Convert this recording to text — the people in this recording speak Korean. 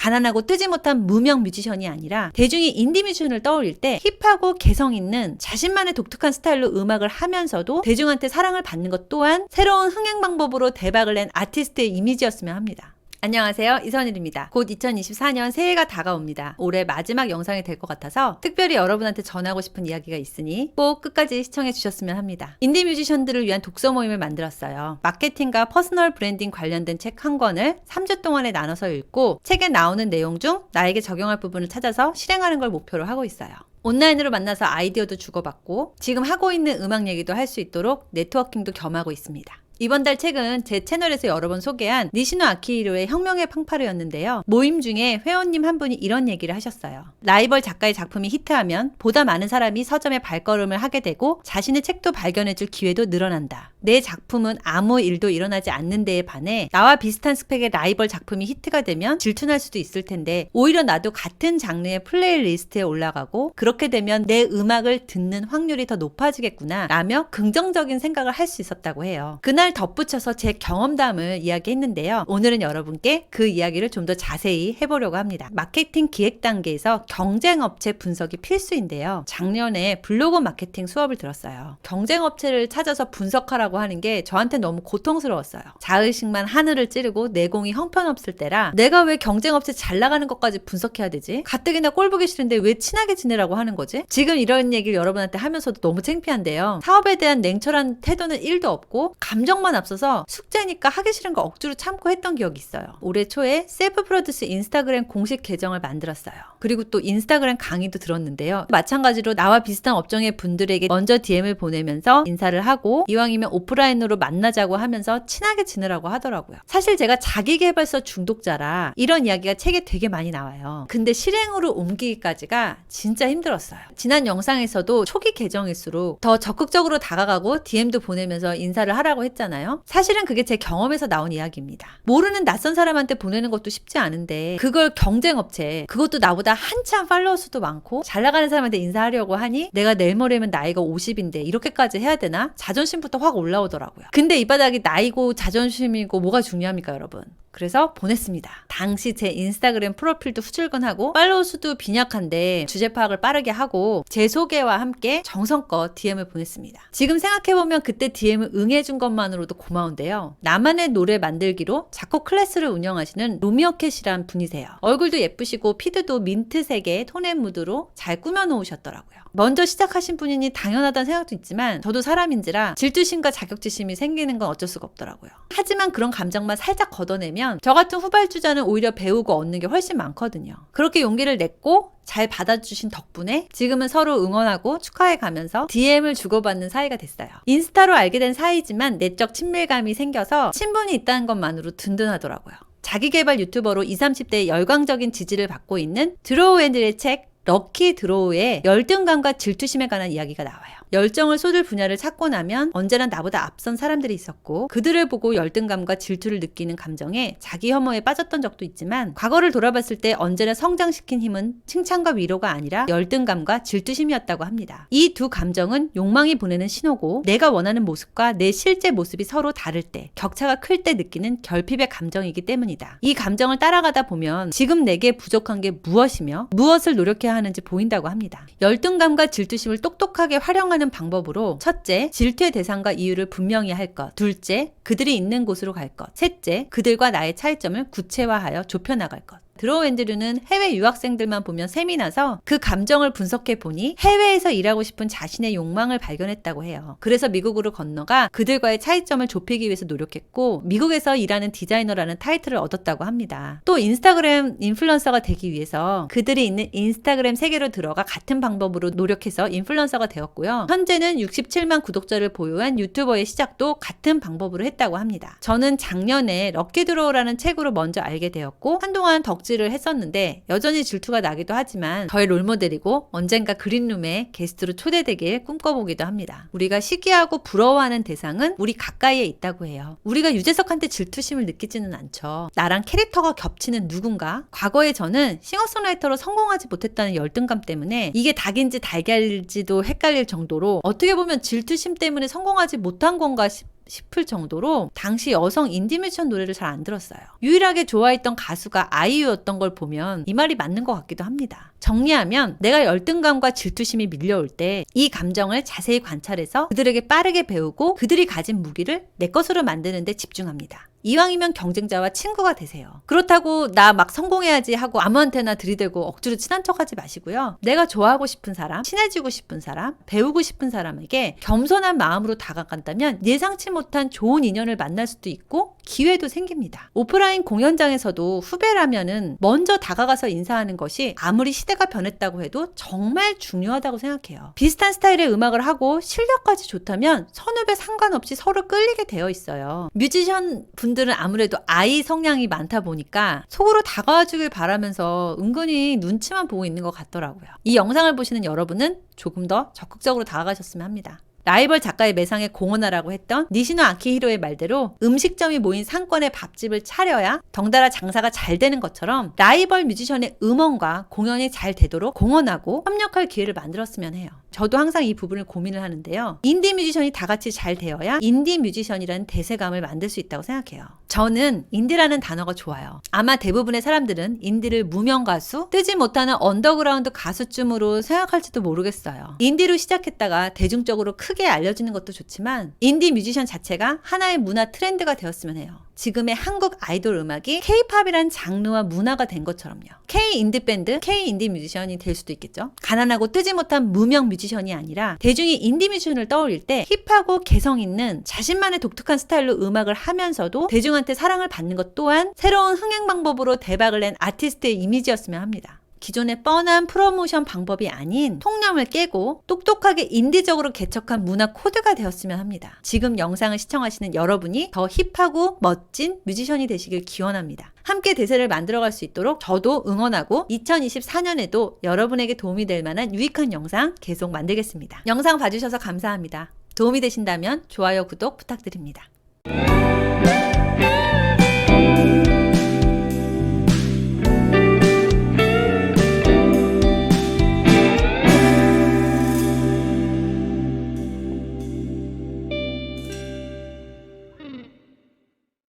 가난하고 뜨지 못한 무명 뮤지션이 아니라 대중이 인디 뮤지션을 떠올릴 때 힙하고 개성 있는 자신만의 독특한 스타일로 음악을 하면서도 대중한테 사랑을 받는 것 또한 새로운 흥행 방법으로 대박을 낸 아티스트의 이미지였으면 합니다. 안녕하세요, 이선일입니다. 곧 2024년 새해가 다가옵니다. 올해 마지막 영상이 될 것 같아서 특별히 여러분한테 전하고 싶은 이야기가 있으니 꼭 끝까지 시청해 주셨으면 합니다. 인디 뮤지션들을 위한 독서 모임을 만들었어요. 마케팅과 퍼스널 브랜딩 관련된 책 한 권을 3주 동안에 나눠서 읽고 책에 나오는 내용 중 나에게 적용할 부분을 찾아서 실행하는 걸 목표로 하고 있어요. 온라인으로 만나서 아이디어도 주고받고 지금 하고 있는 음악 얘기도 할 수 있도록 네트워킹도 겸하고 있습니다. 이번 달 책은 제 채널에서 여러 번 소개한 니시노 아키히로의 혁명의 팡파르였는데요. 모임 중에 회원님 한 분이 이런 얘기를 하셨어요. 라이벌 작가의 작품이 히트하면 보다 많은 사람이 서점에 발걸음을 하게 되고 자신의 책도 발견해줄 기회도 늘어난다. 내 작품은 아무 일도 일어나지 않는 데에 반해 나와 비슷한 스펙의 라이벌 작품이 히트가 되면 질투날 수도 있을 텐데 오히려 나도 같은 장르의 플레이리스트에 올라가고 그렇게 되면 내 음악을 듣는 확률이 더 높아지겠구나 라며 긍정적인 생각을 할 수 있었다고 해요. 그날 덧붙여서 제 경험담을 이야기했는데요. 오늘은 여러분께 그 이야기를 좀 더 자세히 해보려고 합니다. 마케팅 기획 단계에서 경쟁업체 분석이 필수인데요. 작년에 블로그 마케팅 수업을 들었어요. 경쟁업체를 찾아서 분석하라고 하는 게 저한테 너무 고통스러웠어요. 자의식만 하늘을 찌르고 내공이 형편없을 때라 내가 왜 경쟁업체 잘 나가는 것까지 분석해야 되지? 가뜩이나 꼴보기 싫은데 왜 친하게 지내라고 하는 거지? 지금 이런 얘기를 여러분한테 하면서도 너무 창피한데요. 사업에 대한 냉철한 태도는 1도 없고 감정만 앞서서 숙제니까 하기 싫은 거 억지로 참고 했던 기억이 있어요. 올해 초에 셀프 프로듀스 인스타그램 공식 계정을 만들었어요. 그리고 또 인스타그램 강의도 들었는데요. 마찬가지로 나와 비슷한 업종의 분들에게 먼저 DM을 보내면서 인사를 하고 이왕이면 오프라인으로 만나자고 하면서 친하게 지내라고 하더라고요. 사실 제가 자기계발서 중독자라 이런 이야기가 책에 되게 많이 나와요. 근데 실행으로 옮기기까지가 진짜 힘들었어요. 지난 영상에서도 초기 계정일수록 더 적극적으로 다가가고 DM도 보내면서 인사를 하라고 했잖아요. 사실은 그게 제 경험에서 나온 이야기입니다. 모르는 낯선 사람한테 보내는 것도 쉽지 않은데 그걸 경쟁업체, 그것도 나보다 한참 팔로워 수도 많고 잘 나가는 사람한테 인사하려고 하니 내가 내일 모레면 나이가 50인데 이렇게까지 해야 되나? 자존심부터 확 올라오더라고요. 근데 이 바닥이 나이고 자존심이고 뭐가 중요합니까, 여러분? 그래서 보냈습니다. 당시 제 인스타그램 프로필도 후줄근하고 팔로워 수도 빈약한데 주제 파악을 빠르게 하고 제 소개와 함께 정성껏 DM을 보냈습니다. 지금 생각해보면 그때 DM을 응해준 것만으로도 고마운데요. 나만의 노래 만들기로 작곡 클래스를 운영하시는 로미어캣이란 분이세요. 얼굴도 예쁘시고 피드도 민트색의 톤앤 무드로 잘 꾸며놓으셨더라고요. 먼저 시작하신 분이니 당연하다는 생각도 있지만 저도 사람인지라 질투심과 자격지심이 생기는 건 어쩔 수가 없더라고요. 하지만 그런 감정만 살짝 걷어내면 저 같은 후발주자는 오히려 배우고 얻는 게 훨씬 많거든요. 그렇게 용기를 냈고 잘 받아주신 덕분에 지금은 서로 응원하고 축하해가면서 DM을 주고받는 사이가 됐어요. 인스타로 알게 된 사이지만 내적 친밀감이 생겨서 친분이 있다는 것만으로 든든하더라고요. 자기개발 유튜버로 20, 30대의 열광적인 지지를 받고 있는 드로우 앤들의 책 럭키 드로우의 열등감과 질투심에 관한 이야기가 나와요. 열정을 쏟을 분야를 찾고 나면 언제나 나보다 앞선 사람들이 있었고 그들을 보고 열등감과 질투를 느끼는 감정에 자기 혐오에 빠졌던 적도 있지만 과거를 돌아봤을 때 언제나 성장시킨 힘은 칭찬과 위로가 아니라 열등감과 질투심이었다고 합니다. 이 두 감정은 욕망이 보내는 신호고 내가 원하는 모습과 내 실제 모습이 서로 다를 때 격차가 클 때 느끼는 결핍의 감정이기 때문이다. 이 감정을 따라가다 보면 지금 내게 부족한 게 무엇이며 무엇을 노력해야 하는지 보인다고 합니다. 열등감과 질투심을 똑똑하게 활용하는 방법으로 첫째, 질투의 대상과 이유를 분명히 할 것. 둘째, 그들이 있는 곳으로 갈 것. 셋째, 그들과 나의 차이점을 구체화하여 좁혀나갈 것. 드로우 앤드류는 해외 유학생들만 보면 셈이 나서 그 감정을 분석해 보니 해외에서 일하고 싶은 자신의 욕망을 발견했다고 해요. 그래서 미국으로 건너가 그들과의 차이점을 좁히기 위해서 노력했고 미국에서 일하는 디자이너라는 타이틀을 얻었다고 합니다. 또 인스타그램 인플루언서가 되기 위해서 그들이 있는 인스타그램 세계로 들어가 같은 방법으로 노력해서 인플루언서가 되었고요. 현재는 67만 구독자를 보유한 유튜버의 시작도 같은 방법으로 했다고 합니다. 저는 작년에 럭키 드로우라는 책으로 먼저 알게 되었고 한동안 덕질 를 했었는데 여전히 질투가 나기도 하지만 저의 롤모델이고 언젠가 그린룸에 게스트로 초대되길 꿈꿔보기도 합니다. 우리가 시기하고 부러워하는 대상은 우리 가까이에 있다고 해요. 우리가 유재석한테 질투심을 느끼지는 않죠. 나랑 캐릭터가 겹치는 누군가. 과거에 저는 싱어송라이터로 성공하지 못했다는 열등감 때문에 이게 닭인지 달걀인지도 헷갈릴 정도로 어떻게 보면 질투심 때문에 성공하지 못한 건가 싶을 정도로 당시 여성 인디 뮤지션 노래를 잘 안 들었어요. 유일하게 좋아했던 가수가 아이유였던 걸 보면 이 말이 맞는 것 같기도 합니다. 정리하면 내가 열등감과 질투심이 밀려올 때 이 감정을 자세히 관찰해서 그들에게 빠르게 배우고 그들이 가진 무기를 내 것으로 만드는 데 집중합니다. 이왕이면 경쟁자와 친구가 되세요. 그렇다고 나 막 성공해야지 하고 아무한테나 들이대고 억지로 친한 척하지 마시고요. 내가 좋아하고 싶은 사람, 친해지고 싶은 사람, 배우고 싶은 사람에게 겸손한 마음으로 다가간다면 예상치 못한 좋은 인연을 만날 수도 있고 기회도 생깁니다. 오프라인 공연장에서도 후배라면은 먼저 다가가서 인사하는 것이 아무리 시대가 변했다고 해도 정말 중요하다고 생각해요. 비슷한 스타일의 음악을 하고 실력까지 좋다면 선후배 상관없이 서로 끌리게 되어 있어요. 뮤지션 분들은 아무래도 아이 성향이 많다 보니까 속으로 다가와 주길 바라면서 은근히 눈치만 보고 있는 것 같더라고요. 이 영상을 보시는 여러분은 조금 더 적극적으로 다가가셨으면 합니다. 라이벌 작가의 매상에 공헌하라고 했던 니시노 아키히로의 말대로 음식점이 모인 상권의 밥집을 차려야 덩달아 장사가 잘 되는 것처럼 라이벌 뮤지션의 음원과 공연이 잘 되도록 공헌하고 협력할 기회를 만들었으면 해요. 저도 항상 이 부분을 고민을 하는데요. 인디 뮤지션이 다 같이 잘 되어야 인디 뮤지션이라는 대세감을 만들 수 있다고 생각해요. 저는 인디라는 단어가 좋아요. 아마 대부분의 사람들은 인디를 무명 가수, 뜨지 못하는 언더그라운드 가수쯤으로 생각할지도 모르겠어요. 인디로 시작했다가 대중적으로 크게 알려지는 것도 좋지만 인디 뮤지션 자체가 하나의 문화 트렌드가 되었으면 해요. 지금의 한국 아이돌 음악이 K-팝이란 장르와 문화가 된 것처럼요. K-인디 밴드, K-인디 뮤지션이 될 수도 있겠죠. 가난하고 뜨지 못한 무명 뮤지션이 아니라 대중이 인디 뮤지션을 떠올릴 때 힙하고 개성 있는 자신만의 독특한 스타일로 음악을 하면서도 대중한테 사랑을 받는 것 또한 새로운 흥행 방법으로 대박을 낸 아티스트의 이미지였으면 합니다. 기존의 뻔한 프로모션 방법이 아닌 통념을 깨고 똑똑하게 인디적으로 개척한 문화 코드가 되었으면 합니다. 지금 영상을 시청하시는 여러분이 더 힙하고 멋진 뮤지션이 되시길 기원합니다. 함께 대세를 만들어갈 수 있도록 저도 응원하고 2024년에도 여러분에게 도움이 될 만한 유익한 영상 계속 만들겠습니다. 영상 봐주셔서 감사합니다. 도움이 되신다면 좋아요, 구독 부탁드립니다.